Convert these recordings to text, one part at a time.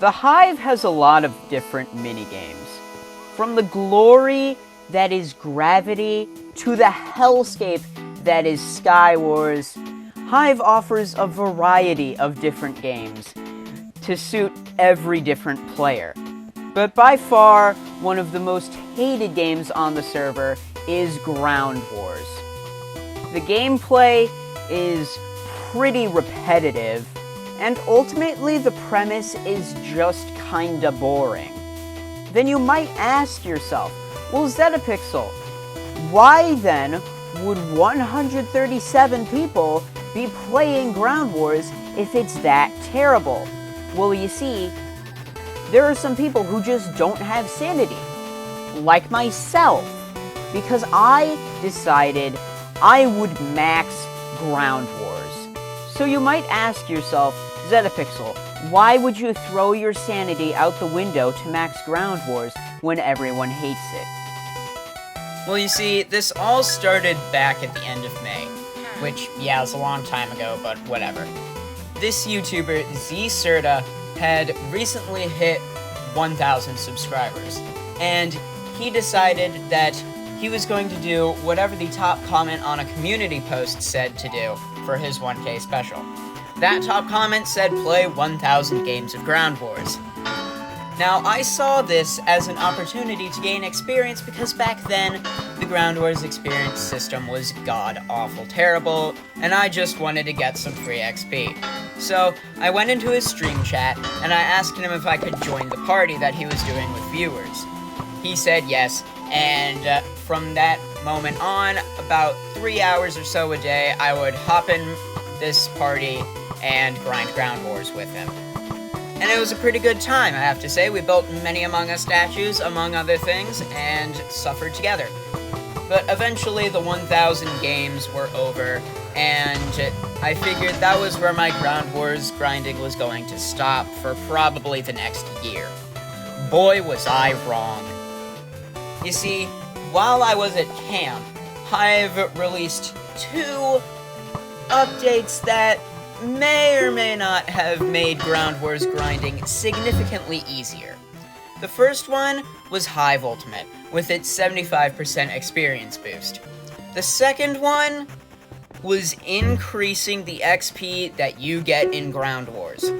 The Hive has a lot of different minigames. From the glory that is gravity to the hellscape that is Skywars, Hive offers a variety of different games to suit every different player. But by far, one of the most hated games on the server is Ground Wars. The gameplay is pretty repetitive, and ultimately the premise is just kinda boring. Then you might ask yourself, well, Zetapixel, why then would 137 people be playing Ground Wars if it's that terrible? Well, you see, there are some people who just don't have sanity, like myself, because I decided I would max Ground Wars. So you might ask yourself, Zetapixel, why would you throw your sanity out the window to max Ground Wars when everyone hates it? Well, you see, this all started back at the end of May, which, yeah, is a long time ago, but whatever. This YouTuber, Z-Serta, had recently hit 1,000 subscribers, and he decided that he was going to do whatever the top comment on a community post said to do for his 1K special. That top comment said play 1,000 games of Ground Wars. Now, I saw this as an opportunity to gain experience because back then, the Ground Wars experience system was god-awful terrible, and I just wanted to get some free XP. So, I went into his stream chat, and I asked him if I could join the party that he was doing with viewers. He said yes, and from that moment on, about 3 hours or so a day, I would hop in this party and grind Ground Wars with him. And it was a pretty good time, I have to say. We built many Among Us statues, among other things, and suffered together. But eventually the 1,000 games were over, and I figured that was where my Ground Wars grinding was going to stop for probably the next year. Boy, was I wrong. You see, while I was at camp, Hive released 2 updates that may or may not have made Ground Wars grinding significantly easier. The first one was Hive Ultimate, with its 75% experience boost. The second one was increasing the XP that you get in Ground Wars.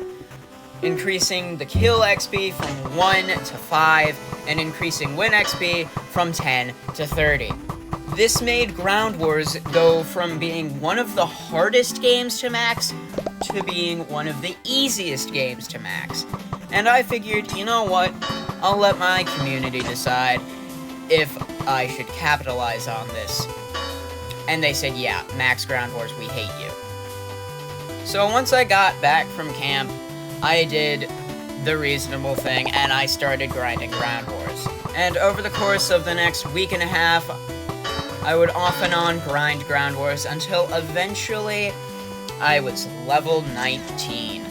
Increasing the kill XP from 1 to 5, and increasing win XP from 10 to 30. This made Ground Wars go from being one of the hardest games to max to being one of the easiest games to max. And I figured, you know what, I'll let my community decide if I should capitalize on this. And they said, yeah, max Ground Wars, we hate you. So once I got back from camp, I did the reasonable thing, and I started grinding Ground Wars. And over the course of the next week and a half, I would off and on grind Ground Wars until eventually I was level 19.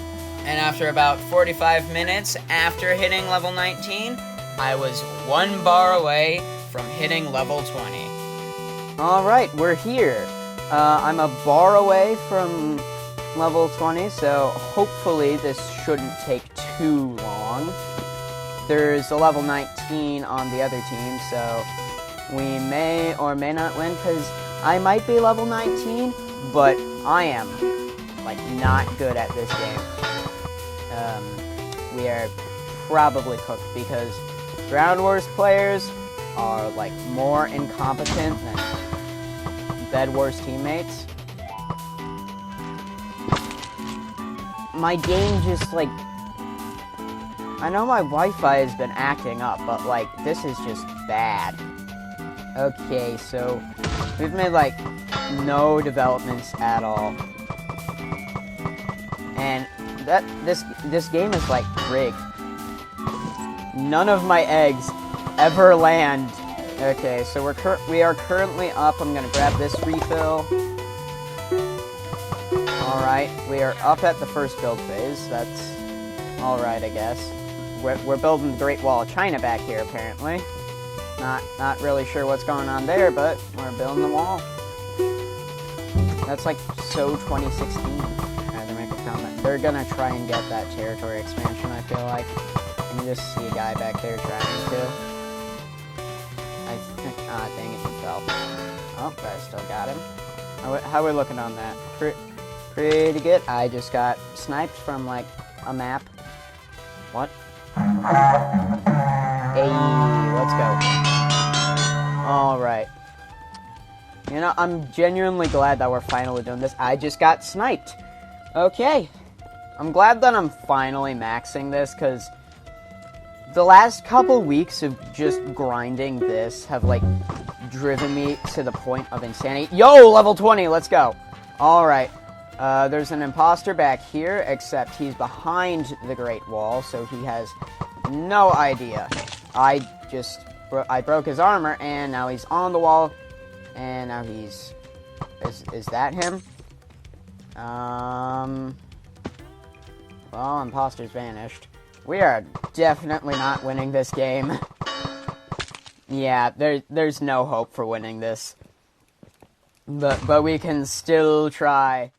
And after about 45 minutes after hitting level 19, I was 1 bar away from hitting level 20. Alright, we're here. I'm a bar away from level 20, so hopefully this shouldn't take too long. There's a level 19 on the other team, so we may or may not win, because I might be level 19, but I am, like, not good at this game. We are probably cooked, because Ground Wars players are, like, more incompetent than Bed Wars teammates. My game just, like, I know my Wi-Fi has been acting up, but, like, this is just bad. Okay, so we've made, like, no developments at all. And this game is, like, rigged. None of my eggs ever land. Okay, so we are currently up. I'm gonna grab this refill. Alright, we are up at the first build phase. That's alright, I guess. We're building the Great Wall of China back here, apparently. Not really sure what's going on there, but we're building the wall. That's like so 2016. I had to make a comment. They're gonna try and get that territory expansion, I feel like. And you just see a guy back there trying to. I think, dang it, he fell. Oh, but I still got him. How we looking on that? Pretty good. I just got sniped from, like, a map. What? Hey, let's go. Alright. You know, I'm genuinely glad that we're finally doing this. I just got sniped. Okay. I'm glad that I'm finally maxing this, because the last couple weeks of just grinding this have, like, driven me to the point of insanity. Yo, level 20, let's go. Alright. There's an imposter back here, except he's behind the Great Wall, so he has no idea. I broke his armor, and now he's on the wall, and now he's... Is that him? Well, imposter's vanished. We are definitely not winning this game. Yeah, there's no hope for winning this. But we can still try.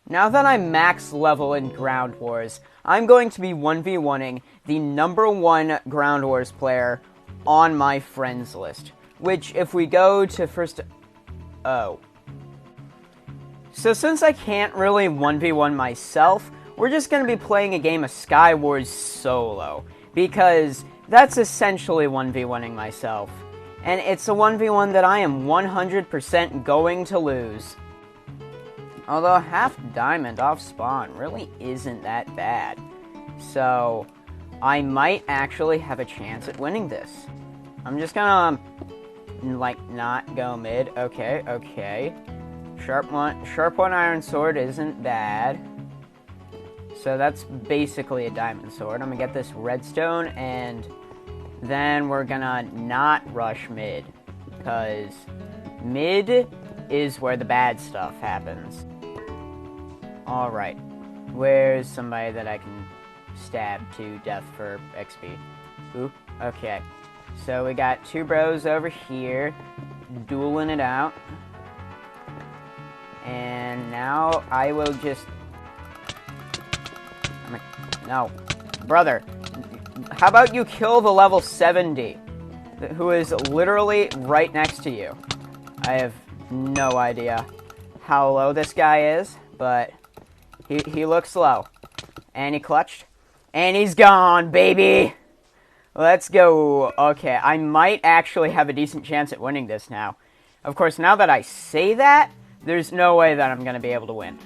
Now that I'm max level in Ground Wars, I'm going to be 1v1ing the #1 Ground Wars player on my friends list. Which, if we go to first... Oh. So since I can't really 1v1 myself, we're just going to be playing a game of Skywars solo. Because that's essentially 1v1ing myself. And it's a 1v1 that I am 100% going to lose. Although half diamond off spawn really isn't that bad. So, I might actually have a chance at winning this. I'm just gonna, like, not go mid. Okay. Sharp one iron sword isn't bad. So that's basically a diamond sword. I'm gonna get this redstone, and then we're gonna not rush mid. Because mid is where the bad stuff happens. Alright, where's somebody that I can stab to death for XP? Ooh, okay. So we got two bros over here, dueling it out. And now I will just... No. Brother, how about you kill the level 70, who is literally right next to you? I have no idea how low this guy is, but... He looks low. And he clutched. And he's gone, baby! Let's go. Okay, I might actually have a decent chance at winning this now. Of course, now that I say that, there's no way that I'm going to be able to win.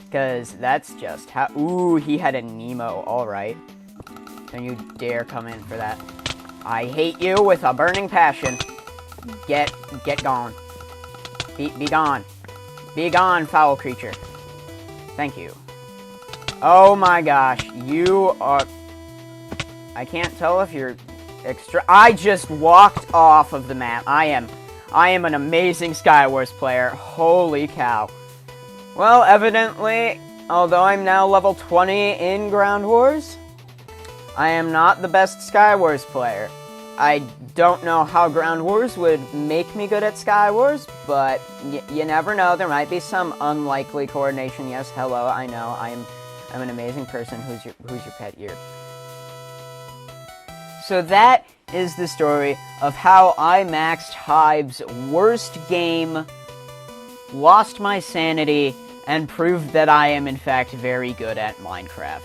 Because that's just how... Ooh, he had a Nemo. Alright. Don't you dare come in for that. I hate you with a burning passion. Get gone. Be gone. Be gone, foul creature. Thank you. Oh my gosh, you are... I can't tell if you're extra... I just walked off of the map. I am an amazing Skywars player. Holy cow. Well, evidently, although I'm now level 20 in Ground Wars, I am not the best Skywars player. I don't know how Ground Wars would make me good at Skywars, but you never know. There might be some unlikely coordination. Yes, hello, I know. I'm an amazing person. Who's your pet ear? So that is the story of how I maxed Hive's worst game, lost my sanity, and proved that I am in fact very good at Minecraft.